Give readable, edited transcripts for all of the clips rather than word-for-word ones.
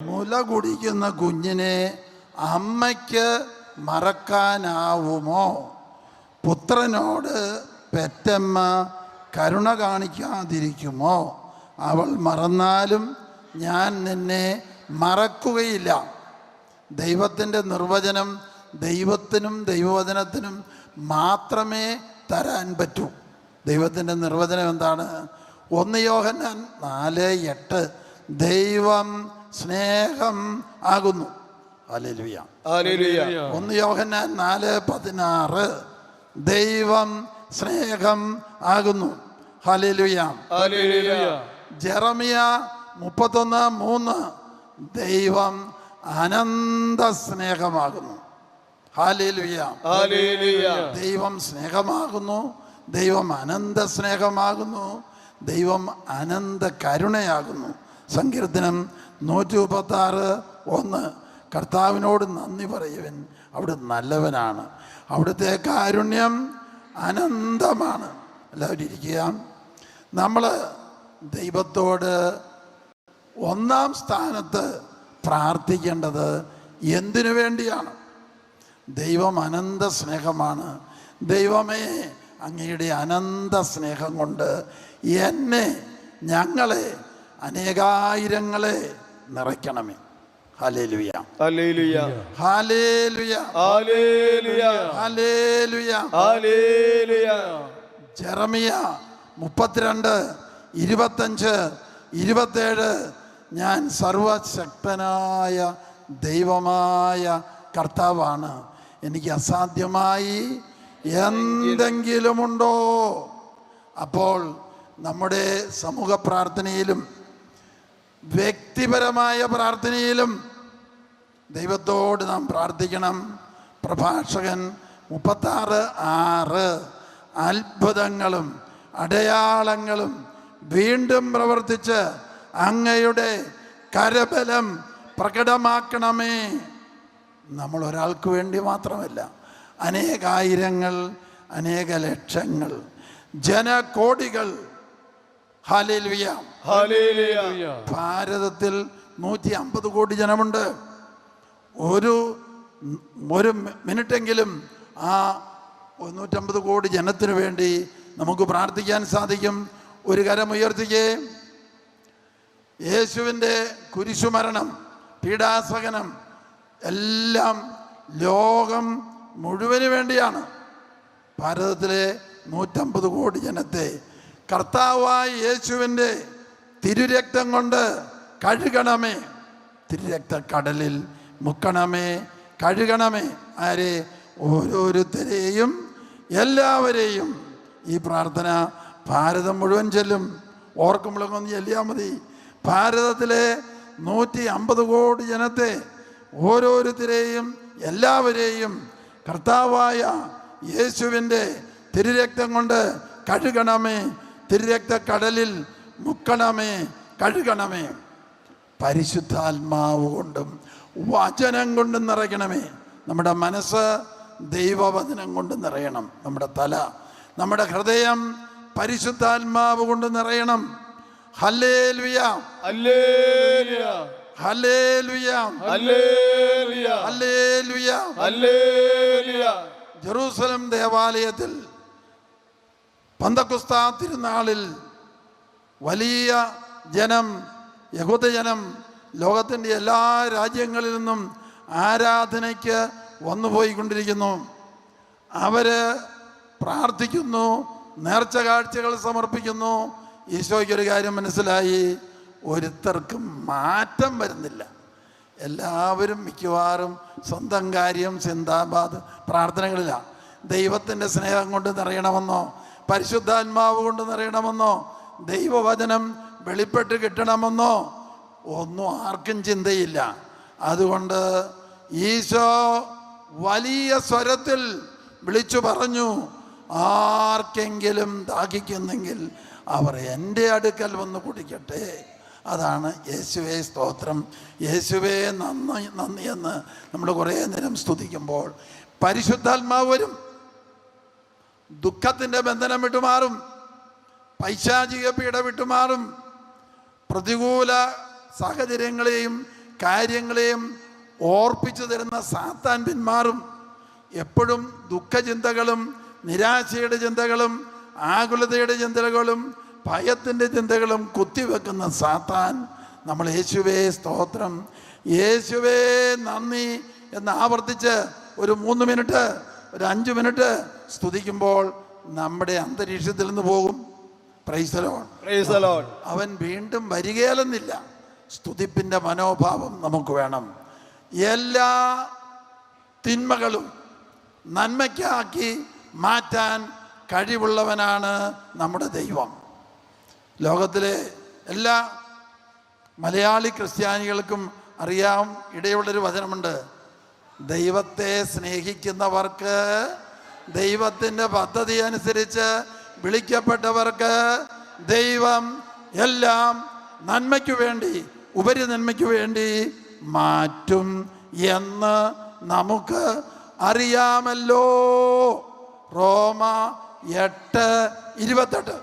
മുല കുടിക്കുന്ന കുഞ്ഞിനെ അമ്മയ്ക്ക് മറക്കാനാവുമോ? പുത്രനോട് പെറ്റമ്മ കരുണ കാണിക്കാതിരിക്കുമോ? അവൾ മറന്നാലും ഞാൻ നിന്നെ മറക്കുകയില്ല. ദൈവത്തിൻ്റെ നിർവചനം ദൈവത്തിനും ദൈവവചനത്തിനും മാത്രമേ തരാൻ പറ്റൂ. ദൈവത്തിൻ്റെ നിർവചനം എന്താണ്? 1 യോഹന്നാൻ 4:8 ദൈവം സ്നേഹം ആകുന്നു. ഹല്ലേലൂയ. 1 യോഹന്നാൻ 4:16 ദൈവം സ്നേഹം ആകുന്നു. ഹല്ലേലൂയ. ജെറമിയ 31:3 ദൈവം അനന്ത സ്നേഹമാകുന്നു. ഹല്ലേലൂയ. ദൈവം സ്നേഹമാകുന്നു, ദൈവം അനന്ത സ്നേഹമാകുന്നു, ദൈവം അനന്ത കരുണയാകുന്നു. സങ്കീർത്തനം 136:1 കർത്താവിനോട് നന്ദി പറയുവൻ, അവിടുന്ന് നല്ലവനാണ്, അവിടുത്തെ കാരുണ്യം അനന്തമാണ്. എല്ലാവരും ഇരിക്കുക. നമ്മൾ ദൈവത്തോട് ഒന്നാം സ്ഥാനത്ത് പ്രാർത്ഥിക്കേണ്ടത് എന്തിനു വേണ്ടിയാണ്? ദൈവം അനന്ത സ്നേഹമാണ്. ദൈവമേ, അങ്ങയുടെ അനന്ത സ്നേഹം കൊണ്ട് എന്നെ, ഞങ്ങളെ, അനേകായിരങ്ങളെ നിറയ്ക്കണമേ. Hallelujah, hallelujah, hallelujah, hallelujah, hallelujah. Jeremiah 32:25-27 ഞാൻ സർവശക്തനായ ദൈവമായ കർത്താവാണ്, എനിക്ക് അസാധ്യമായി എന്തെങ്കിലുമുണ്ടോ? അപ്പോൾ നമ്മുടെ സമൂഹ പ്രാർത്ഥനയിലും വ്യക്തിപരമായ പ്രാർത്ഥനയിലും ദൈവത്തോട് നാം പ്രാർത്ഥിക്കണം. പ്രഭാഷകൻ 36:6 അത്ഭുതങ്ങളും അടയാളങ്ങളും വീണ്ടും പ്രവർത്തിച്ച് അങ്ങയുടെ കരബലം പ്രകടമാക്കണമേ. നമ്മൾ ഒരാൾക്ക് വേണ്ടി മാത്രമല്ല, അനേകായിരങ്ങൾ, അനേക ലക്ഷങ്ങൾ, ജനകോടികൾ. Hallelujah, hallelujah. ഭാരതത്തിൽ 150 കോടി ജനമുണ്ട്. ഒരു മിനിറ്റെങ്കിലും ആ 150 കോടി ജനത്തിനു വേണ്ടി നമുക്ക് പ്രാർത്ഥിക്കാൻ സാധിക്കും. ഒരു കരം ഉയർത്തിക്കേ. യേശുവിൻ്റെ കുരിശുമരണം, പീഡാസഹനം എല്ലാം ലോകം മുഴുവന് വേണ്ടിയാണ്. ഭാരതത്തിലെ 150 കോടി ജനത്തെ കർത്താവായ യേശുവിൻ്റെ തിരുരക്തം കൊണ്ട് കഴുകണമേ, തിരുരക്ത കടലിൽ മുക്കണമേ, കഴുകണമേ. ആരെ? ഓരോരുത്തരെയും, എല്ലാവരെയും. ഈ പ്രാർത്ഥന ഭാരതം മുഴുവൻ ചെല്ലും. ഓർക്കുമ്പോഴൊക്കെ ചെല്ലിയാൽ മതി. ഭാരതത്തിലെ 150 കോടി ജനത്തെ, ഓരോരുത്തരെയും, എല്ലാവരെയും കർത്താവായ യേശുവിൻ്റെ തിരുരക്തം കൊണ്ട് കഴുകണമേ, തിരുരക്ത കടലിൽ മുക്കണമേ, കഴുകണമേ. പരിശുദ്ധാത്മാവ് കൊണ്ടും വചനം കൊണ്ടും നിറയ്ക്കണമേ. നമ്മുടെ മനസ്സ് ദൈവവചനം കൊണ്ട് നിറയണം. നമ്മുടെ തല, നമ്മുടെ ഹൃദയം പരിശുദ്ധാത്മാവ് കൊണ്ട് നിറയണം. Hallelujah, hallelujah, hallelujah, hallelujah, hallelujah, hallelujah. Jerusalem ദേവാലയത്തിൽ പന്തക്കുസ്താ തിരുനാളിൽ വലിയ ജനം, യഹൂദജനം, ലോകത്തിൻ്റെ എല്ലാ രാജ്യങ്ങളിൽ നിന്നും ആരാധനയ്ക്ക് വന്നുപോയിക്കൊണ്ടിരിക്കുന്നു. അവര് പ്രാർത്ഥിക്കുന്നു, നേർച്ച കാഴ്ചകൾ സമർപ്പിക്കുന്നു. ഈശോയ്ക്കൊരു കാര്യം മനസ്സിലായി, ഒരുത്തർക്കും മാറ്റം വരുന്നില്ല. എല്ലാവരും മിക്കവാറും സ്വന്തം കാര്യം, സിന്ദാബാദ് പ്രാർത്ഥനകളിലാണ്. ദൈവത്തിൻ്റെ സ്നേഹം കൊണ്ട് നിറയണമെന്നോ, പരിശുദ്ധാത്മാവ് കൊണ്ട് നിറയണമെന്നോ, ദൈവവചനം വെളിപ്പെട്ട് കിട്ടണമെന്നോ ഒന്നും ആർക്കും ചിന്തയില്ല. അതുകൊണ്ട് ഈശോ വലിയ സ്വരത്തിൽ വിളിച്ചു പറഞ്ഞു, ആർക്കെങ്കിലും ദാഹിക്കുന്നെങ്കിൽ അവർ എൻ്റെ അടുക്കൽ വന്ന് കുടിക്കട്ടെ. അതാണ് യേശുവേ സ്തോത്രം, യേശുവേ നന്ദി, നന്ദി എന്ന് നമ്മൾ കുറേ നേരം സ്തുതിക്കുമ്പോൾ പരിശുദ്ധാത്മാവ് വരും. ദുഃഖത്തിൻ്റെ ബന്ധനം വിട്ടുമാറും, പൈശാചിക പീഡ വിട്ടുമാറും, പ്രതികൂല സാഹചര്യങ്ങളെയും കാര്യങ്ങളെയും ഓർപ്പിച്ചു തരുന്ന സാത്താൻ പിന്മാറും. എപ്പോഴും ദുഃഖചിന്തകളും നിരാശയുടെ ചിന്തകളും ആകുലതയുടെ ചിന്തകളും ഭയത്തിൻ്റെ ചിന്തകളും കുത്തിവെക്കുന്ന സാത്താൻ നമ്മൾ യേശുവേ സ്തോത്രം, യേശുവേ നന്ദി എന്ന് ആവർത്തിച്ച് ഒരു 3 മിനിറ്റ്, ഒരു 5 മിനിറ്റ് സ്തുതിക്കുമ്പോൾ നമ്മുടെ അന്തരീക്ഷത്തിൽ നിന്ന് പോകും. Praise the Lord, praise the Lord. അവൻ വീണ്ടും വരികയില്ലെന്നില്ല. സ്തുതിപ്പിൻ്റെ മനോഭാവം നമുക്ക് വേണം. എല്ലാ തിന്മകളും നന്മയ്ക്കാക്കി മാറ്റാൻ കഴിവുള്ളവനാണ് നമ്മുടെ ദൈവം. ലോകത്തിലെ എല്ലാ മലയാളി ക്രിസ്ത്യാനികൾക്കും അറിയാം ഇടയുള്ളൊരു വചനമുണ്ട്: ദൈവത്തെ സ്നേഹിക്കുന്നവർക്ക്, ദൈവത്തിൻ്റെ പദ്ധതി അനുസരിച്ച് വിളിക്കപ്പെട്ടവർക്ക് ദൈവം എല്ലാം നന്മയ്ക്കു വേണ്ടി, ഉപരി നന്മയ്ക്കു വേണ്ടി മാറ്റും എന്ന് നമുക്ക് അറിയാമല്ലോ. റോമ 8:28.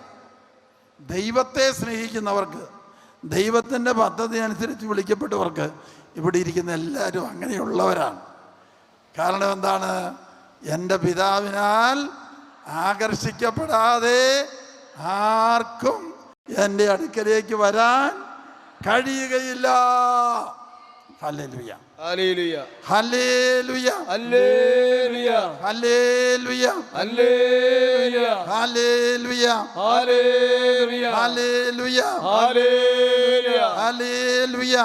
ദൈവത്തെ സ്നേഹിക്കുന്നവർക്ക്, ദൈവത്തിൻ്റെ പദ്ധതി അനുസരിച്ച് വിളിക്കപ്പെട്ടവർക്ക്, ഇവിടെ ഇരിക്കുന്ന എല്ലാവരും അങ്ങനെയുള്ളവരാണ്. കാരണം എന്താണ്? എൻ്റെ പിതാവിനാൽ ആകർഷിക്കപ്പെടാതെ ആർക്കും എൻ്റെ അടുക്കലേക്ക് വരാൻ കഴിയുകയില്ല. Hallelujah, hallelujah, hallelujah, hallelujah, hallelujah, hallelujah, hallelujah, hallelujah, hallelujah, hallelujah,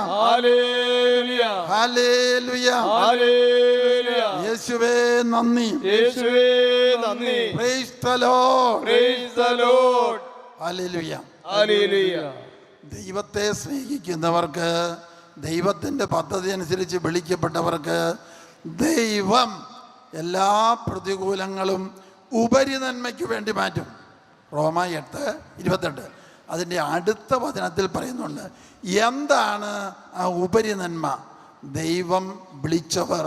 hallelujah, hallelujah. യേശുവേ നന്ദി, യേശുവേ നന്ദി. Praise the Lord, praise the Lord. Hallelujah, hallelujah. ദൈവത്തെ സ്നേഹിക്കുന്നവർക്ക്, ദൈവത്തിൻ്റെ പദ്ധതി അനുസരിച്ച് വിളിക്കപ്പെട്ടവർക്ക് ദൈവം എല്ലാ പ്രതികൂലങ്ങളും ഉപരി നന്മയ്ക്ക് വേണ്ടി മാറ്റും. റോമ 8:28. അതിൻ്റെ അടുത്ത വചനത്തിൽ പറയുന്നുണ്ട് എന്താണ് ആ ഉപരി നന്മ. ദൈവം വിളിച്ചവർ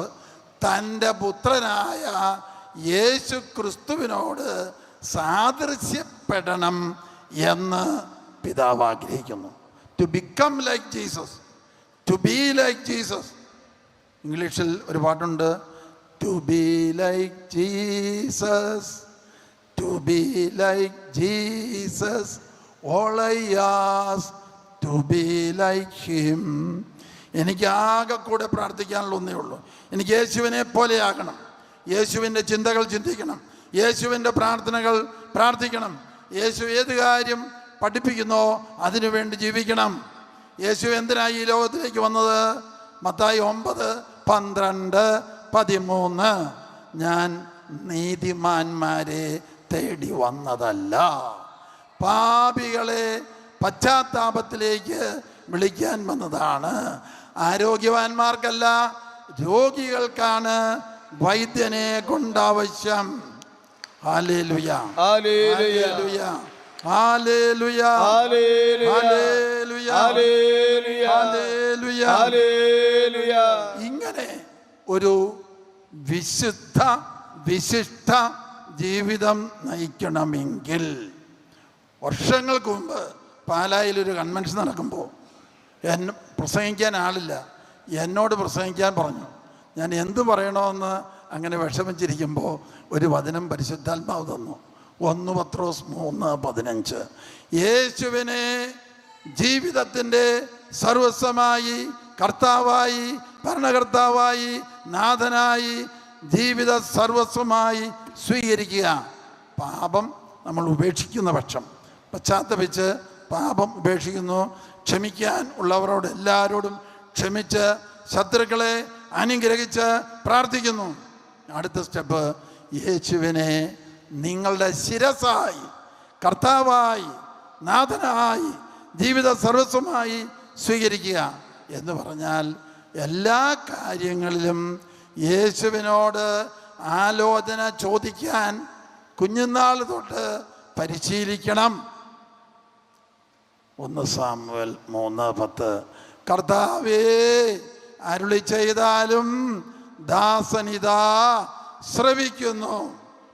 തൻ്റെ പുത്രനായ യേശു ക്രിസ്തുവിനോട് സാദൃശ്യപ്പെടണം എന്ന് പിതാവ് ആഗ്രഹിക്കുന്നു. To become like Jesus, to be like Jesus. ഇംഗ്ലീഷിൽ ഒരു പാട്ടുണ്ട്: to be like Jesus, to be like Jesus, all I ask to be like him. എനിക്ക് ആകെ കൂടെ പ്രാർത്ഥിക്കാനുള്ള ഒന്നേ ഉള്ളൂ. എനിക്ക് യേശുവിനെ പോലെയാകണം. യേശുവിൻ്റെ ചിന്തകൾ ചിന്തിക്കണം, യേശുവിൻ്റെ പ്രാർത്ഥനകൾ പ്രാർത്ഥിക്കണം. യേശു ഏത് കാര്യം പഠിപ്പിക്കുന്നോ അതിനുവേണ്ടി ജീവിക്കണം. യേശു എന്തിനായി ഈ ലോകത്തിലേക്ക് വന്നത്? മത്തായി 9:12-13. ഞാൻ നീതിമാന്മാരെ തേടി വന്നതല്ല, പാപികളെ പശ്ചാത്താപത്തിലേക്ക് വിളിക്കാൻ വന്നതാണ്. ആരോഗ്യവാന്മാർക്കല്ല, രോഗികൾക്കാണ് വൈദ്യനെ കൊണ്ടാവശ്യം. ഹല്ലേലൂയ, ഹല്ലേലൂയ, ഹല്ലേലൂയ, ഹല്ലേലൂയ, ഹല്ലേലൂയ, ഹല്ലേലൂയ. ഇങ്ങനെ ഒരു വിശിഷ്ട ജീവിതം നയിക്കണമെങ്കിൽ വർഷങ്ങൾക്ക് മുമ്പ് പാലായിലൊരു കൺവെൻഷൻ നടക്കുമ്പോൾ പ്രസംഗിക്കാൻ ആളില്ല. എന്നോട് പ്രസംഗിക്കാൻ പറഞ്ഞു. ഞാൻ എന്ത് പറയണമെന്ന് അങ്ങനെ വിഷമിച്ചിരിക്കുമ്പോൾ ഒരു വചനം പരിശുദ്ധാത്മാവ് തന്നു. 1 പത്രോസ് 3:15. യേശുവിനെ ജീവിതത്തിൻ്റെ സർവസ്വമായി, കർത്താവായി, ഭരണകർത്താവായി, നാഥനായി, ജീവിത സർവസ്വമായി സ്വീകരിക്കുക. പാപം നമ്മൾ ഉപേക്ഷിക്കുന്ന പക്ഷം, പശ്ചാത്തപിച്ച് പാപം ഉപേക്ഷിക്കുന്നു, ക്ഷമിക്കാൻ ഉള്ളവരോട് എല്ലാവരോടും ക്ഷമിച്ച് ശത്രുക്കളെ അനുഗ്രഹിച്ച് പ്രാർത്ഥിക്കുന്നു. അടുത്ത സ്റ്റെപ്പ്, യേശുവിനെ നിങ്ങളുടെ ശിരസായി, കർത്താവായി, നാഥനായി, ജീവിത സർവസ്വമായി സ്വീകരിക്കുക. എന്ന് പറഞ്ഞാൽ എല്ലാ കാര്യങ്ങളിലും യേശുവിനോട് ആലോചന ചോദിക്കാൻ കുഞ്ഞുനാൾ തൊട്ട് പരിശീലിക്കണം. 1 സാമുവേൽ 3:10. കർത്താവേ അരുളി ചെയ്താലും ദാസനിതാ ശ്രവിക്കുന്നു.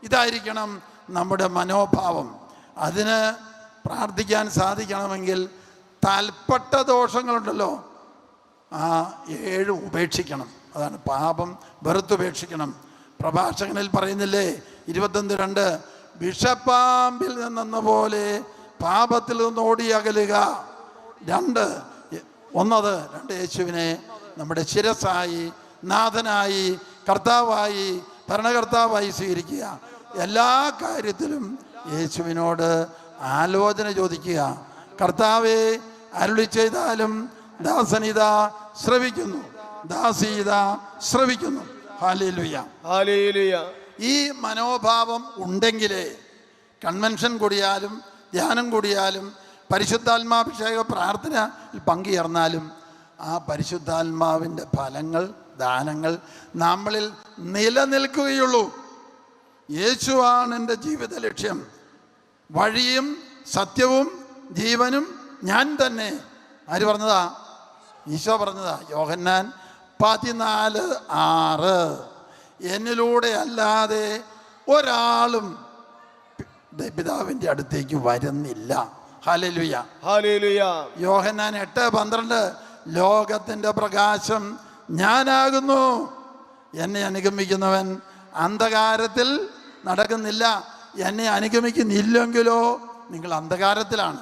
ഇതായിരിക്കണം നമ്മുടെ മനോഭാവം. അതിന് പ്രാർത്ഥിക്കാൻ സാധിക്കണമെങ്കിൽ തൽപ്പെട്ട ദോഷങ്ങളുണ്ടല്ലോ, ആ 7 ഉപേക്ഷിക്കണം. അതാണ് പാപം വെറുത്തുപേക്ഷിക്കണം. പ്രഭാഷകനിൽ പറയുന്നില്ലേ 21:2, വിഷപ്പാമ്പിൽ നിന്നെന്ന പോലെ പാപത്തിൽ നിന്ന് ഓടി അകലുക. 2 യേശുവിനെ നമ്മുടെ ശിരസ്സായി, നാഥനായി, കർത്താവായി, ഭരണകർത്താവായി സ്വീകരിക്കുക. എല്ലാ കാര്യത്തിലും യേശുവിനോട് ആലോചന ചോദിക്കുക. കർത്താവേ, അരുളി ചെയ്താലും ദാസനിത ശ്രവിക്കുന്നു, ദാസീത ശ്രവിക്കുന്നു. ഹല്ലേലൂയ, ഹല്ലേലൂയ. ഈ മനോഭാവം ഉണ്ടെങ്കിലേ കൺവെൻഷൻ കൂടിയാലും ധ്യാനം കൂടിയാലും പരിശുദ്ധാത്മാഭിഷേക പ്രാർത്ഥനയിൽ പങ്കുചേർന്നാലും ആ പരിശുദ്ധാത്മാവിൻ്റെ ഫലങ്ങൾ, ദാനങ്ങൾ നമ്മളിൽ നിലനിൽക്കുകയുള്ളൂ. യേശുവാണ് എൻ്റെ ജീവിത ലക്ഷ്യം, വഴിയും സത്യവും ജീവനും ഞാൻ തന്നെ. ആര് പറഞ്ഞതാ? ഈശോ പറഞ്ഞതാ. യോഹന്നാൻ 14:6, എന്നിലൂടെ അല്ലാതെ ഒരാളും പിതാവിൻ്റെ അടുത്തേക്ക് വരുന്നില്ല. Hallelujah, hallelujah. യോഹന്നാൻ 8:12, ലോകത്തിൻ്റെ പ്രകാശം ഞാനാകുന്നു, എന്നെ അനുഗമിക്കുന്നവൻ അന്ധകാരത്തിൽ നടക്കുന്നില്ല. എന്നെ അനുഗമിക്കുന്നില്ലെങ്കിലോ നിങ്ങൾ അന്ധകാരത്തിലാണ്.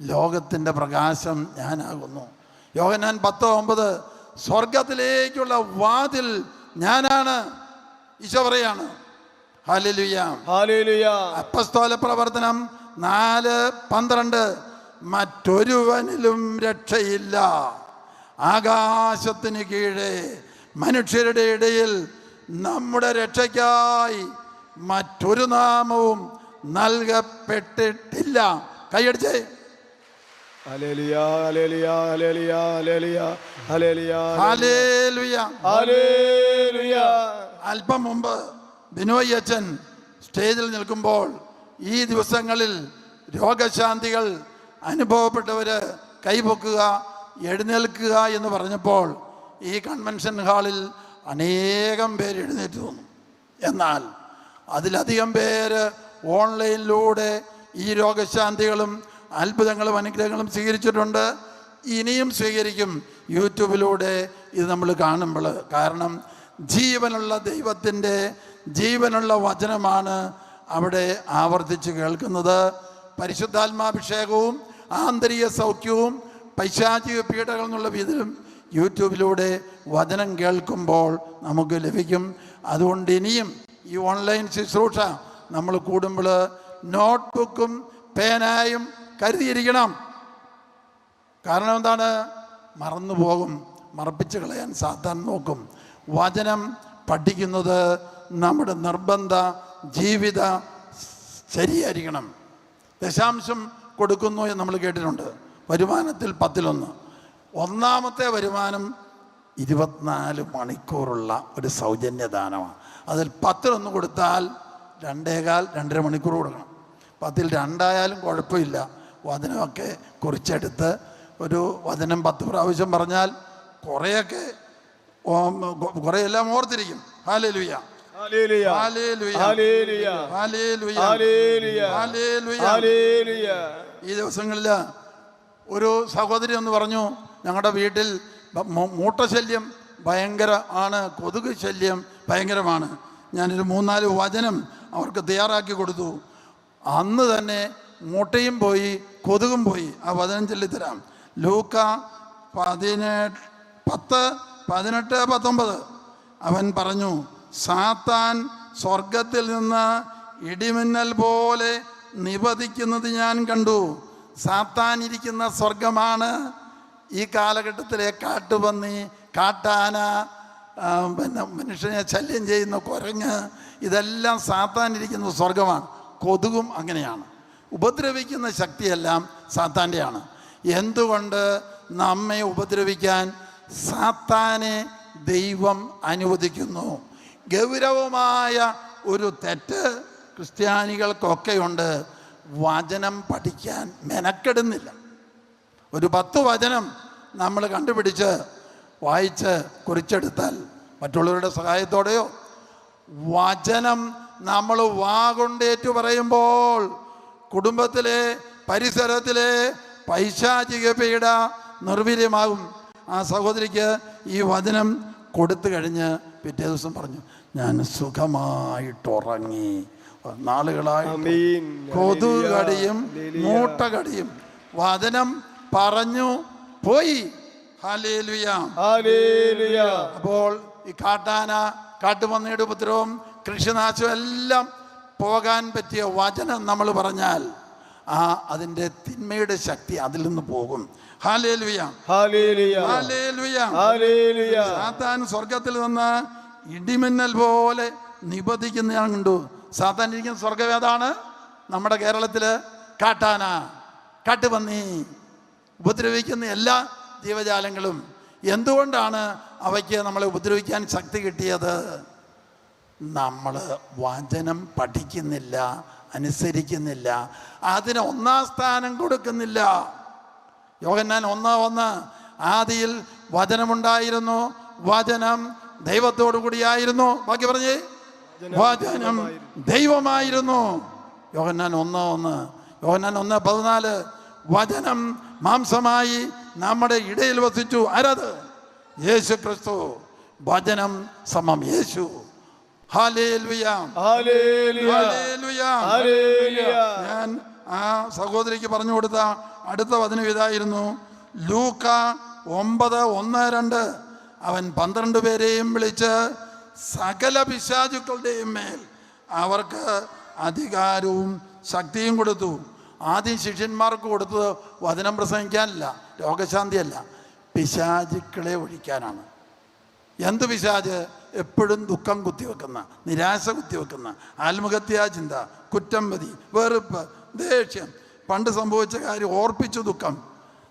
ലോകത്തിൻ്റെ പ്രകാശം ഞാനാകുന്നു. യോഹന്നാൻ 10:9, സ്വർഗത്തിലേക്കുള്ള വാതിൽ ഞാനാണ്. ഈശോ പറയാണ്. Hallelujah, hallelujah. അപ്പസ്തോല പ്രവർത്തനം 4:12, മറ്റൊരുവനിലും രക്ഷയില്ല, ആകാശത്തിന് കീഴെ മനുഷ്യരുടെ ഇടയിൽ നമ്മുടെ രക്ഷയ്ക്കായി മറ്റൊരു നാമവും നൽകപ്പെട്ടിട്ടില്ല. കൈയടിച്ചേ. ഹല്ലേലൂയ, hallelujah, hallelujah, hallelujah, hallelujah, hallelujah, ഹല്ലേലൂയ. അല്പം മുമ്പ് ബിനോയ് അച്ഛൻ സ്റ്റേജിൽ നിൽക്കുമ്പോൾ ഈ ദിവസങ്ങളിൽ രോഗശാന്തികൾ അനുഭവപ്പെട്ടവര് കൈപൊക്കുക, എഴുന്നേൽക്കുക എന്ന് പറഞ്ഞപ്പോൾ ഈ കൺവെൻഷൻ ഹാളിൽ അനേകം പേര് എഴുന്നേറ്റ് വന്നു. എന്നാൽ അതിലധികം പേര് ഓൺലൈനിലൂടെ ഈ രോഗശാന്തികളും അത്ഭുതങ്ങളും അനുഗ്രഹങ്ങളും സ്വീകരിച്ചിട്ടുണ്ട്. ഇനിയും സ്വീകരിക്കും യൂട്യൂബിലൂടെ ഇത് നമ്മൾ കാണുമ്പോൾ. കാരണം ജീവനുള്ള ദൈവത്തിൻ്റെ ജീവനുള്ള വചനമാണ് അവിടെ ആവർത്തിച്ച് കേൾക്കുന്നത്. പരിശുദ്ധാത്മാഭിഷേകവും ആന്തരിക സൗഖ്യവും പൈശാചിക പീഡകൾ എന്നുള്ള വിധത്തിലും യൂട്യൂബിലൂടെ വചനം കേൾക്കുമ്പോൾ നമുക്ക് ലഭിക്കും. അതുകൊണ്ട് ഇനിയും ഈ ഓൺലൈൻ ശുശ്രൂഷ നമ്മൾ കൂടുമ്പോൾ നോട്ട് ബുക്കും പേനായും കരുതിയിരിക്കണം. കാരണം എന്താണ്? മറന്നു പോകും, മറപ്പിച്ച് കളയാൻ സാത്താൻ നോക്കും. വചനം പഠിക്കുന്നത് നമ്മുടെ നിർബന്ധ ജീവിത ശരിയായിരിക്കണം. ദശാംശം കൊടുക്കുന്നു എന്ന് നമ്മൾ കേട്ടിട്ടുണ്ട്. വരുമാനത്തിൽ 10-1. ഒന്നാമത്തെ വരുമാനം 24 മണിക്കൂറുള്ള ഒരു സൗജന്യദാനമാണ്. അതിൽ 10-1 കൊടുത്താൽ 2.5-2.5 മണിക്കൂർ കൊടുക്കണം. 10-ൽ 2 ആയാലും കുഴപ്പമില്ല. വചനമൊക്കെ കുറിച്ചെടുത്ത് ഒരു വചനം 10 പ്രാവശ്യം പറഞ്ഞാൽ കുറേയെല്ലാം ഓർത്തിരിക്കും. ഹല്ലേലൂയ, hallelujah, hallelujah, hallelujah, hallelujah, hallelujah, hallelujah. ഹല്ലേലൂയ. ഈ ദിവസങ്ങളിൽ ഒരു സഹോദരി എന്ന് പറഞ്ഞു, ഞങ്ങളുടെ വീട്ടിൽ മൂട്ടശല്യം ഭയങ്കര ആണ്, കൊതുക് ശല്യം ഭയങ്കരമാണ്. ഞാനൊരു 3-4 വചനം അവർക്ക് തയ്യാറാക്കി കൊടുത്തു. അന്ന് തന്നെ മൂട്ടയും പോയി, കൊതുകും പോയി. ആ വചനം ചൊല്ലിത്തരാം. ലൂക്ക 10:18-19. അവൻ പറഞ്ഞു, സാത്താൻ സ്വർഗത്തിൽ നിന്ന് ഇടിമിന്നൽ പോലെ നിപതിക്കുന്നത് ഞാൻ കണ്ടു. സാത്താൻ ഇരിക്കുന്ന സ്വർഗമാണ് ഈ കാലഘട്ടത്തിലെ കാട്ടുപന്നി, കാട്ടാന, പിന്നെ മനുഷ്യനെ ശല്യം ചെയ്യുന്ന കുരങ്ങ്, ഇതെല്ലാം സാത്താൻ ഇരിക്കുന്ന സ്വർഗമാണ്. കൊതുകും അങ്ങനെയാണ്. ഉപദ്രവിക്കുന്ന ശക്തിയെല്ലാം സാത്താൻ്റെയാണ്. എന്തുകൊണ്ട് നമ്മെ ഉപദ്രവിക്കാൻ സാത്താനെ ദൈവം അനുവദിക്കുന്നു? ഗൗരവമായ ഒരു തെറ്റ് ക്രിസ്ത്യാനികൾക്കൊക്കെയുണ്ട്. വചനം പഠിക്കാൻ മെനക്കെടുന്നില്ല. ഒരു 10 വചനം നമ്മൾ കണ്ടുപിടിച്ച് വായിച്ച് കുറിച്ചെടുത്താൽ മറ്റുള്ളവരുടെ സഹായത്തോടെയോ വചനം നമ്മൾ വാഗൊണ്ടേറ്റു പറയുമ്പോൾ കുടുംബത്തിലെ പരിസരത്തിലെ പൈശാചിക പീഡ നിർവീര്യമാകും. ആ സഹോദരിക്ക് ഈ വചനം കൊടുത്തു കഴിഞ്ഞ് പിറ്റേ ദിവസം പറഞ്ഞു, ഞാൻ സുഖമായിട്ടുറങ്ങി. നാളുകളായി ആമീൻ. കൊതുകടിയും ഹല്ലേലൂയ. മൂട്ടകടിയും വചനം പറഞ്ഞു പോയി. ഹല്ലേലൂയ. ഹല്ലേലൂയ. അപ്പോൾ ഈ കാട്ടാന, കാട്ടുപന്നിയുടെ ഉപദ്രവം, കൃഷിനാശം എല്ലാം പോകാൻ പറ്റിയ വചനം നമ്മൾ പറഞ്ഞാൽ അതിൻ്റെ തിന്മയുടെ ശക്തി അതിൽ നിന്ന് പോകും. ഹല്ലേലൂയ. ഹല്ലേലൂയ. ഹല്ലേലൂയ. ഹല്ലേലൂയ. സാത്താൻ സ്വർഗത്തിൽ നിന്ന് ഇടിമിന്നൽ പോലെ നിബന്ധിക്കുന്ന ഞാൻ കണ്ടു. സാത്താൻ ഇരിക്കുന്ന സ്വർഗം ഏതാണ്? നമ്മുടെ കേരളത്തില് കാട്ടാന, കാട്ടുപന്നി, ഉപദ്രവിക്കുന്ന എല്ലാ ജീവജാലങ്ങളും. എന്തുകൊണ്ടാണ് അവയ്ക്ക് നമ്മളെ ഉപദ്രവിക്കാൻ ശക്തി കിട്ടിയത്? നമ്മൾ വചനം പഠിക്കുന്നില്ല, അനുസരിക്കുന്നില്ല, അതിന് ഒന്നാം സ്ഥാനം കൊടുക്കുന്നില്ല. യോഹന്നാൻ 1:1 ആദിയിൽ വചനമുണ്ടായിരുന്നു, വചനം ദൈവത്തോടു കൂടിയായിരുന്നു. ബാക്കി പറഞ്ഞേ, വചനം ദൈവമായിരുന്നു. യോഹന്നാൻ 1:1. യോഹന്നാൻ 1:14 വചനം മാംസമായി നമ്മുടെ ഇടയിൽ വസിച്ചു. ആരത്? യേശു ക്രിസ്തു. വചനം സമം യേശു. ഹല്ലേലൂയ. ഹല്ലേലൂയ. ഹല്ലേലൂയ. ഹല്ലേലൂയ. ഞാൻ ആ സഹോദരിക്ക് പറഞ്ഞു കൊടുത്ത അടുത്ത വചനം ഇതായിരുന്നു. ലൂക്ക 9:1-2. അവൻ 12 പേരെയും വിളിച്ച് സകല പിശാചുക്കളുടെയും മേൽ അവർക്ക് അധികാരവും ശക്തിയും കൊടുത്തു. ആദ്യം ശിഷ്യന്മാർക്ക് കൊടുത്തത് വചനം പ്രസംഗിക്കാനല്ല, രോഗശാന്തിയല്ല, പിശാചുക്കളെ ഒഴിക്കാനാണ്. എന്ത് പിശാച്? എപ്പോഴും ദുഃഖം കുത്തിവെക്കുന്ന, നിരാശ കുത്തിവെക്കുന്ന, ആത്മഹത്യാ ചിന്ത, കുറ്റംപതി, വെറുപ്പ്, ദേഷ്യം, പണ്ട് സംഭവിച്ച കാര്യം ഓർപ്പിച്ചു ദുഃഖം.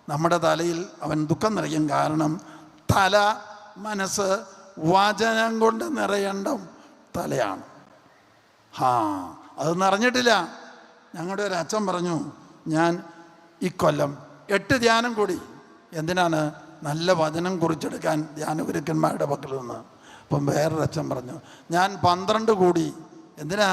നമ്മുടെ തലയിൽ അവൻ ദുഃഖം നിറയും. കാരണം തല, മനസ്സ് വചനം കൊണ്ട് നിറയേണ്ട തലയാണ്. അത് നിറഞ്ഞിട്ടില്ല. ഞങ്ങളുടെ ഒരു അച്ഛൻ പറഞ്ഞു, ഞാൻ ഇക്കൊല്ലം 8 ധ്യാനം കൂടി. എന്തിനാണ്? നല്ല വചനം കുറിച്ചെടുക്കാൻ ധ്യാനഗുരുക്കന്മാരുടെ പക്കൽ നിന്ന്. അപ്പം വേറൊരു അച്ഛൻ പറഞ്ഞു, ഞാൻ 12 കൂടി. എന്തിനാ?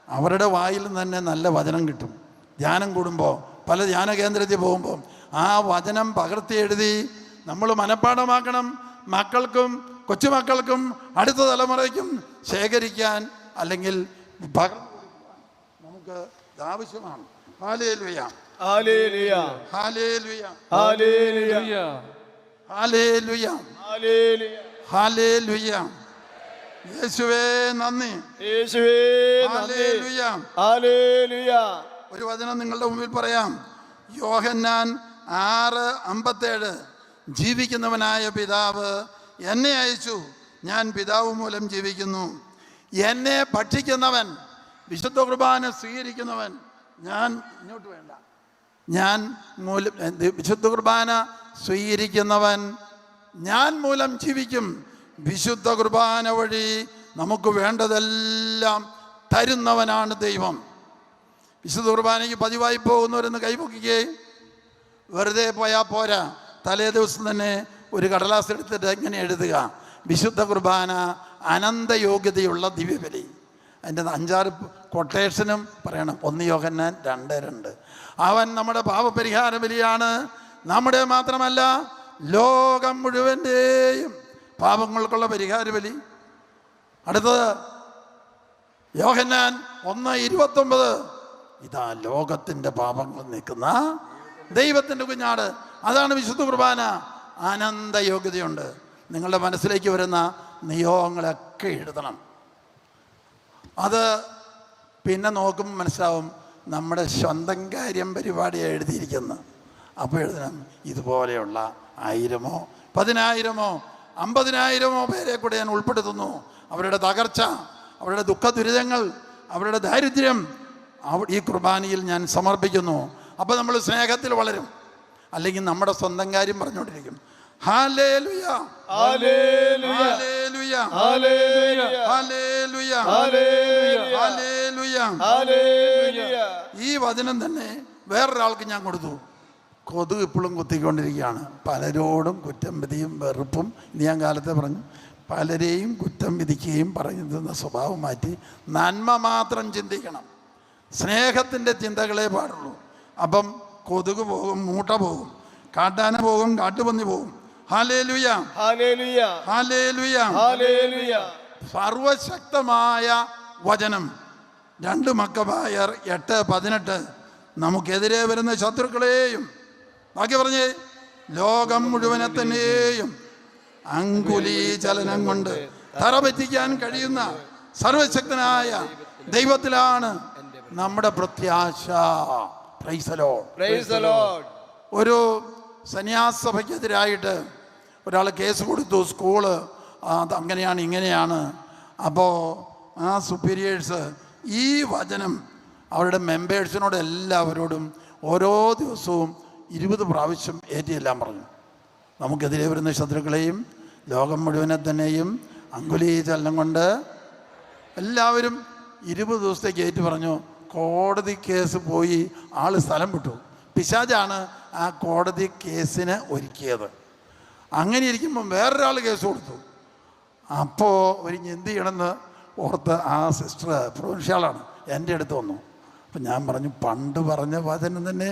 അവരുടെ വായിൽ നിന്ന് തന്നെ നല്ല വചനം കിട്ടും. ധ്യാനം കൂടുമ്പോൾ, പല ധ്യാന കേന്ദ്രത്തിൽ പോകുമ്പോൾ ആ വചനം പകർത്തി എഴുതി നമ്മൾ മനഃപ്പാഠമാക്കണം. മക്കൾക്കും കൊച്ചുമക്കൾക്കും അടുത്ത തലമുറയ്ക്കും ശേഖരിക്കാൻ, അല്ലെങ്കിൽ നമുക്ക് ആവശ്യമാണ്. Hallelujah. Hallelujah. Hallelujah. Hallelujah. Hallelujah. Hallelujah. Hallelujah. യേശുവേ നന്ദി. യേശുവേ നന്ദി. ഹല്ലേലൂയ. ഹല്ലേലൂയ. ഒരു വചനം നിങ്ങളുടെ മുമ്പിൽ പറയാം. യോഹന്നാൻ 6:57. ജീവിക്കുന്നവനായ പിതാവ് എന്നെ അയച്ചു, ഞാൻ പിതാവ് മൂലം ജീവിക്കുന്നു. എന്നെ ഭക്ഷിക്കുന്നവൻ, വിശുദ്ധ കുർബാന സ്വീകരിക്കുന്നവൻ, ഞാൻ ഇങ്ങോട്ട് വേണ്ട, ഞാൻ മൂലം, വിശുദ്ധ കുർബാന സ്വീകരിക്കുന്നവൻ ഞാൻ മൂലം ജീവിക്കും. വിശുദ്ധ കുർബാന വഴി നമുക്ക് വേണ്ടതെല്ലാം തരുന്നവനാണ് ദൈവം. വിശുദ്ധ കുർബാനയ്ക്ക് പതിവായി പോകുന്നവരെന്ന് കൈപൊക്കിക്കേ. വെറുതെ പോയാൽ പോരാ. തലേ ദിവസം തന്നെ ഒരു കടലാസ് എടുത്തിട്ട് ഇങ്ങനെ എഴുതുക, വിശുദ്ധ കുർബാന അനന്തയോഗ്യതയുള്ള ദിവ്യബലി. അതിൻ്റെ 5-6 കൊട്ടേഷനും പറയണം. 1 യോഹന്നാൻ 2:2. അവൻ നമ്മുടെ പാപപരിഹാര ബലിയാണ്. നമ്മുടെ മാത്രമല്ല, ലോകം മുഴുവൻ്റെയും പാപങ്ങൾക്കുള്ള പരിഹാര ബലി. അടുത്തത് യോഹന്നാൻ 1:29. ഇതാ ലോകത്തിൻ്റെ പാപങ്ങൾ നീക്കുന്ന ദൈവത്തിൻ്റെ കുഞ്ഞാട്. അതാണ് വിശുദ്ധ കുർബാന. അനന്ത യോഗ്യതയുണ്ട്. നിങ്ങളുടെ മനസ്സിലേക്ക് വരുന്ന നിയോഗങ്ങളൊക്കെ എഴുതണം. അത് പിന്നെ നോക്കുമ്പോൾ മനസ്സിലാവും നമ്മുടെ സ്വന്തം കാര്യം പരിപാടിയാണ് എഴുതിയിരിക്കുന്നത്. അപ്പോൾ എഴുതണം, ഇതുപോലെയുള്ള 1000-ഓ 10,000-ഓ 50,000-ഓ പേരെ കൂടെ ഞാൻ ഉൾപ്പെടുത്തുന്നു. അവരുടെ തകർച്ച, അവരുടെ ദുഃഖ ദുരിതങ്ങൾ, അവരുടെ ദാരിദ്ര്യം ഈ കുർബാനയിൽ ഞാൻ സമർപ്പിക്കുന്നു. അപ്പോൾ നമ്മൾ സ്നേഹത്തിൽ വളരും. അല്ലെങ്കിൽ നമ്മുടെ സ്വന്തം കാര്യം പറഞ്ഞുകൊണ്ടിരിക്കും. Hallelujah. Hallelujah. Hallelujah. Hallelujah. Hallelujah. Hallelujah. ഹല്ലേലൂയ. ഈ വചനം തന്നെ വേറൊരാൾക്ക് ഞാൻ കൊടുത്തു. കൊതുക് ഇപ്പോഴും കുത്തിക്കൊണ്ടിരിക്കുകയാണ്. പലരോടും കുറ്റം വിധിയും വെറുപ്പും. ഇത് ഞാൻ കാലത്തെ പറഞ്ഞു, പലരെയും കുറ്റം വിധിക്കുകയും പറയുന്ന സ്വഭാവം മാറ്റി നന്മ മാത്രം ചിന്തിക്കണം. സ്നേഹത്തിൻ്റെ ചിന്തകളെ പാടുള്ളൂ. അപ്പം കൊതുക് പോകും, മൂട്ട പോകും, കാട്ടാന പോകും, കാട്ടുപന്നി പോകും. Hallelujah, hallelujah, hallelujah. ഹല്ലേലൂയ. സർവശക്തമായ വചനം 2 മക്കബായർ 8:18 നമുക്കെതിരെ വരുന്ന ശത്രുക്കളെയും ബാക്കി പറഞ്ഞേ ലോകം മുഴുവനെ തന്നെയും അങ്കുലീ ചലനം കൊണ്ട് തറ പറ്റിക്കാൻ കഴിയുന്ന സർവശക്തനായ ദൈവത്തിലാണ് നമ്മുടെ പ്രത്യാശ. Praise the Lord. Praise the Lord. ഒരു സന്യാസഭയ്ക്കെതിരായിട്ട് ഒരാൾ കേസ് കൊടുത്തു. സ്കൂള് അങ്ങനെയാണ് ഇങ്ങനെയാണ്. അപ്പോൾ ആ സുപ്പീരിയേഴ്സ് ഈ വചനം അവരുടെ മെമ്പേഴ്സിനോട് എല്ലാവരോടും ഓരോ ദിവസവും 20 പ്രാവശ്യം ഏറ്റിയെല്ലാം പറഞ്ഞു. നമുക്കെതിരെ വരുന്ന ശത്രുക്കളെയും ലോകം മുഴുവനെ തന്നെയും അങ്കുലീ ചലനം കൊണ്ട് എല്ലാവരും 20 ദിവസത്തേക്ക് ഏറ്റു പറഞ്ഞു. കോടതി കേസ് പോയി ആൾ സ്ഥലം വിട്ടു. പിശാചാണ് ആ കോടതി കേസിന് ഒരുക്കിയത്. അങ്ങനെ ഇരിക്കുമ്പം വേറൊരാൾ കേസ് കൊടുത്തു. അപ്പോൾ എന്ത് ചെയ്യണമെന്ന് ഓർത്ത് ആ സിസ്റ്റർ പ്രൊവിൻഷ്യാളാണ് എൻ്റെ അടുത്ത് വന്നു. അപ്പം ഞാൻ പറഞ്ഞു പണ്ട് പറഞ്ഞ വചനം തന്നെ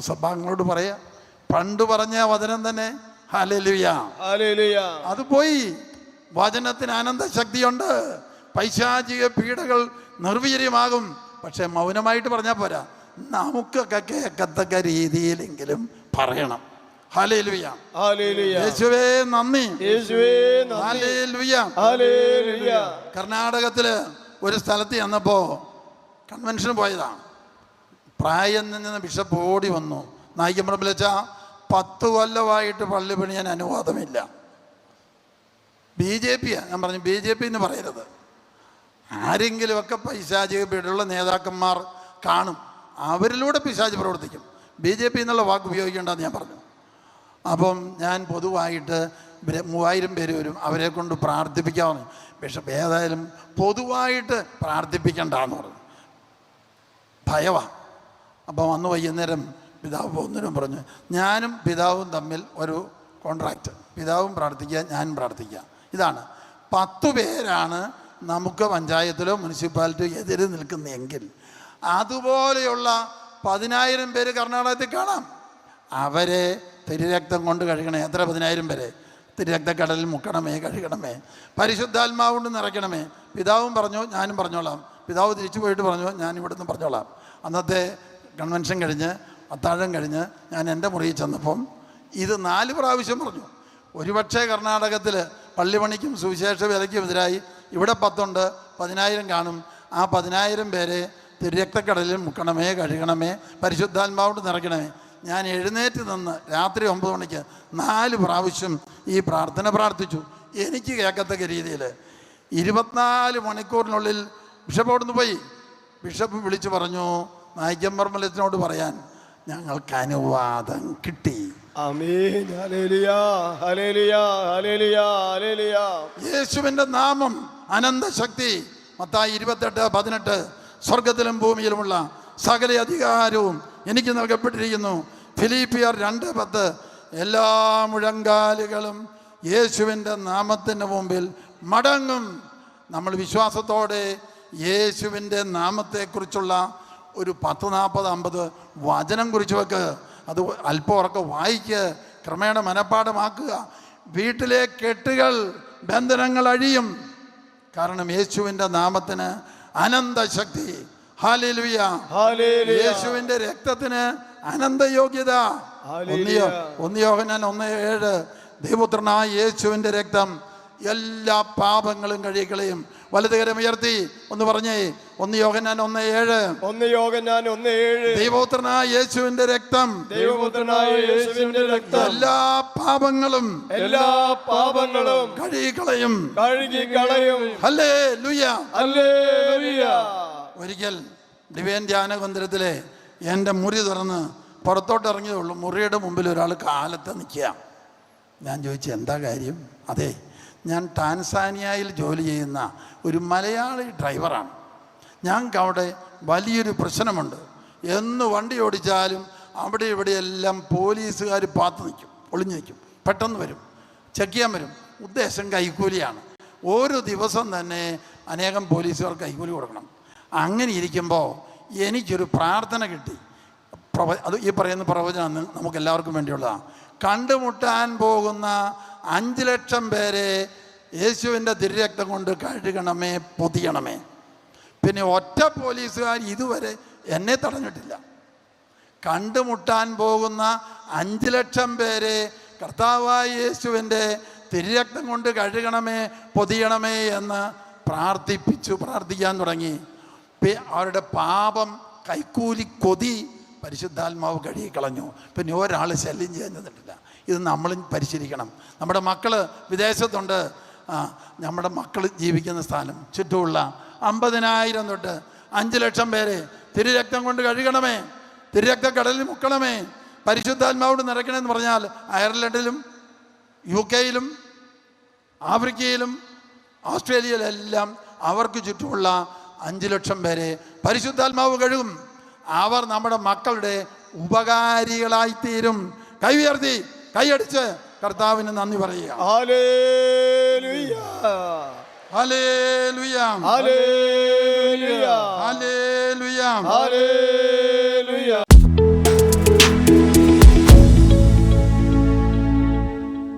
സഭാങ്ങളോട് പറയാ, പണ്ട് പറഞ്ഞ വചനം തന്നെ. Hallelujah, hallelujah. അത് പോയി. വചനത്തിന് അനന്തശക്തിയുണ്ട്. പൈശാചിക പീഡകൾ നിർവീര്യമാകും. പക്ഷെ മൗനമായിട്ട് പറഞ്ഞാൽ പോരാ, നമുക്കൊക്കെ കേൾക്കത്തക്ക രീതിയിലെങ്കിലും പറയണം. Hallelujah, hallelujah. യേശുവേ നന്ദി, യേശുവേ നന്ദി. Hallelujah, hallelujah. കർണാടകത്തില് ഒരു സ്ഥലത്ത് ചെന്നപ്പോൾ കൺവെൻഷന് പോയതാണ്. പ്രായം നിന്ന് ബിഷപ്പ് ഓടി വന്നു. നായിക്കമ്പറമ്പിൽ വെച്ചാൽ 10 കൊല്ലമായിട്ട് പള്ളി പണിയാൻ അനുവാദമില്ല. BJP ഞാൻ പറഞ്ഞു BJP എന്ന് പറയരുത്. ആരെങ്കിലുമൊക്കെ പൈശാചിക പീഡയുള്ള നേതാക്കന്മാർ കാണും, അവരിലൂടെ പിശാച് പ്രവർത്തിക്കും. BJP എന്നുള്ള വാക്ക് ഉപയോഗിക്കേണ്ടെന്ന് ഞാൻ പറഞ്ഞു. അപ്പം ഞാൻ പൊതുവായിട്ട് 3000 പേര് വരും, അവരെ കൊണ്ട് പ്രാർത്ഥിപ്പിക്കാമെന്ന്. ബിഷപ്പ് ഏതായാലും പൊതുവായിട്ട് പ്രാർത്ഥിപ്പിക്കണ്ടെന്ന് പറഞ്ഞു. ഭയമാണ്. അപ്പം അന്ന് വൈകുന്നേരം പിതാവ് ഒന്നിനും പറഞ്ഞു, ഞാനും പിതാവും തമ്മിൽ ഒരു കോൺട്രാക്റ്റ്. പിതാവും പ്രാർത്ഥിക്കുക, ഞാനും പ്രാർത്ഥിക്കുക. ഇതാണ് 10 പേരാണ് നമുക്ക് പഞ്ചായത്തിലോ മുനിസിപ്പാലിറ്റിയോ എതിര് നിൽക്കുന്നതെങ്കിൽ അതുപോലെയുള്ള 10,000 പേര് കർണാടകത്തിൽ കാണാം. അവരെ തിരുരക്തം കൊണ്ട് കഴുകണേ. എത്ര 10,000 പേരെ തിരുരക്തക്കടലിൽ മുക്കണമേ, കഴുകണമേ, പരിശുദ്ധാത്മാവ് കൊണ്ട് നിറയ്ക്കണമേ. പിതാവും പറഞ്ഞു, ഞാനും പറഞ്ഞോളാം. പിതാവ് തിരിച്ചു പോയിട്ട് പറഞ്ഞു, ഞാൻ ഇവിടുന്ന് പറഞ്ഞോളാം. അന്നത്തെ കൺവെൻഷൻ കഴിഞ്ഞ് അത്താഴം കഴിഞ്ഞ് ഞാൻ എൻ്റെ മുറിയിൽ ചെന്നപ്പം ഇത് 4 പ്രാവശ്യം പറഞ്ഞു. ഒരുപക്ഷെ കർണാടകത്തിൽ പള്ളിപണിക്കും സുവിശേഷ വേലയ്ക്കും എതിരായി ഇവിടെ 10 ഉണ്ട്, 10,000 കാണും. ആ 10,000 പേരെ തിരുരക്തക്കടലിൽ മുക്കണമേ, കഴുകണമേ, പരിശുദ്ധാത്മാവോട് നിറയ്ക്കണമേ. ഞാൻ എഴുന്നേറ്റ് നിന്ന് രാത്രി 9 മണിക്ക് 4 പ്രാവശ്യം ഈ പ്രാർത്ഥന പ്രാർത്ഥിച്ചു. എനിക്ക് കേൾക്കത്തക്ക രീതിയിൽ 24 മണിക്കൂറിനുള്ളിൽ ബിഷപ്പ് അവിടുന്ന് പോയി. ബിഷപ്പ് വിളിച്ചു പറഞ്ഞു, നായിക്കമ്പർമലത്തിനോട് പറയാൻ ഞങ്ങൾക്ക് അനുവാദം കിട്ടി. ആമേൻ. ഹല്ലേലൂയ, ഹല്ലേലൂയ, ഹല്ലേലൂയ, ഹല്ലേലൂയ. യേശുവിൻ്റെ നാമം അനന്തശക്തി. മത്തായി 28:18 സ്വർഗത്തിലും ഭൂമിയിലുമുള്ള സകല അധികാരവും എനിക്ക് നൽകപ്പെട്ടിരിക്കുന്നു. ഫിലിപ്പിയർ 2:10 എല്ലാ മുഴങ്കാലുകളും യേശുവിൻ്റെ നാമത്തിന് മുമ്പിൽ മടങ്ങും. നമ്മൾ വിശ്വാസത്തോടെ യേശുവിൻ്റെ നാമത്തെക്കുറിച്ചുള്ള ഒരു 10-40-50 വചനം കുറിച്ച് വെക്ക്. അത് അല്പം ഉറക്കെ വായിക്ക്, ക്രമേണ മനഃപ്പാഠമാക്കുക. വീട്ടിലെ കെട്ടുകൾ, ബന്ധനങ്ങൾ അഴിയും. കാരണം യേശുവിൻ്റെ നാമത്തിന് അനന്തശക്തി. ഹല്ലേലൂയ, ഹല്ലേലൂയ. യേശുവിൻ്റെ രക്തത്തിന് അനന്തയോഗ്യത. 1 യോഹന്നാൻ 1:7 ദൈവപുത്രനായ യേശുവിൻ്റെ രക്തം എല്ലാ പാപങ്ങളും കഴുകിക്കളയും. വലതുകരം ഉയർത്തി ഒന്ന് പറഞ്ഞേ, 1 യോഹന്നാൻ 1:7 1 യോഹന്നാൻ 1:7 ദൈവപുത്രനായ യേശുവിന്റെ രക്തം, ദൈവപുത്രനായ യേശുവിന്റെ രക്തം എല്ലാ പാപങ്ങളും കഴുകിക്കളയും. ഹല്ലേലൂയ, ഹല്ലേലൂയ. ഒരിക്കൽ ഡിവൈൻ ധ്യാന കേന്ദ്രത്തിലെ എൻ്റെ മുറി തുറന്ന് പുറത്തോട്ട് ഇറങ്ങിയതേ ഉള്ളൂ. മുറിയുടെ മുമ്പിൽ ഒരാൾ കാലത്ത് നിൽക്കുക. ഞാൻ ചോദിച്ചു എന്താ കാര്യം? അതെ, ഞാൻ ടാൻസാനിയയിൽ ജോലി ചെയ്യുന്ന ഒരു മലയാളി ഡ്രൈവറാണ്. ഞങ്ങൾക്ക് അവിടെ വലിയൊരു പ്രശ്നമുണ്ട്. എന്ന് വണ്ടി ഓടിച്ചാലും അവിടെ ഇവിടെയെല്ലാം പോലീസുകാർ പാത്ത് നിൽക്കും, ഒളിഞ്ഞു നിൽക്കും. പെട്ടെന്ന് വരും, ചെക്ക് ചെയ്യാൻ വരും. ഉദ്ദേശം കൈക്കൂലിയാണ്. ഒരു ദിവസം തന്നെ അനേകം പോലീസുകാർക്ക് കൈക്കൂലി കൊടുക്കണം. അങ്ങനെ ഇരിക്കുമ്പോൾ എനിക്കൊരു പ്രാർത്ഥന കിട്ടി. അത് ഈ പറയുന്ന പ്രവചനം നമുക്കെല്ലാവർക്കും വേണ്ടിയുള്ളതാണ്. കണ്ടുമുട്ടാൻ പോകുന്ന 5 ലക്ഷം പേരെ യേശുവിൻ്റെ തിരുരക്തം കൊണ്ട് കഴുകണമേ, പൊതിയണമേ. പിന്നെ ഒറ്റ പോലീസുകാർ ഇതുവരെ എന്നെ തടഞ്ഞിട്ടില്ല. കണ്ടുമുട്ടാൻ പോകുന്ന 5 ലക്ഷം പേരെ കർത്താവായ യേശുവിൻ്റെ തിരുരക്തം കൊണ്ട് കഴുകണമേ, പൊതിയണമേ എന്ന് പ്രാർത്ഥിക്കാൻ തുടങ്ങി. അവരുടെ പാപം, കൈക്കൂലി കൊതി പരിശുദ്ധാത്മാവ് കഴുകിക്കളഞ്ഞു. പിന്നെ ഒരാൾ ശല്യം ചെയ്യുന്നില്ല. ഇത് നമ്മളും പരിശീലിക്കണം. നമ്മുടെ മക്കൾ വിദേശത്തുണ്ട്. നമ്മുടെ മക്കൾ ജീവിക്കുന്ന സ്ഥലം ചുറ്റുമുള്ള 50,000 തൊട്ട് 5 ലക്ഷം പേരെ തിരുരക്തം കൊണ്ട് കഴുകണമേ, തിരുരക്ത കടലിൽ മുക്കണമേ, പരിശുദ്ധാത്മാവോട് നിറയ്ക്കണമെന്ന് പറഞ്ഞാൽ അയർലൻഡിലും UK യിലും ആഫ്രിക്കയിലും ഓസ്ട്രേലിയയിലെല്ലാം അവർക്ക് ചുറ്റുമുള്ള 5 ലക്ഷം പേരെ പരിശുദ്ധാത്മാവ് കഴുകും. അവർ നമ്മുടെ മക്കളുടെ ഉപകാരികളായിത്തീരും. കൈ ഉയർത്തി കൈയടിച്ച് കർത്താവിന് നന്ദി പറയുക. Hallelujah, hallelujah, hallelujah, hallelujah, hallelujah.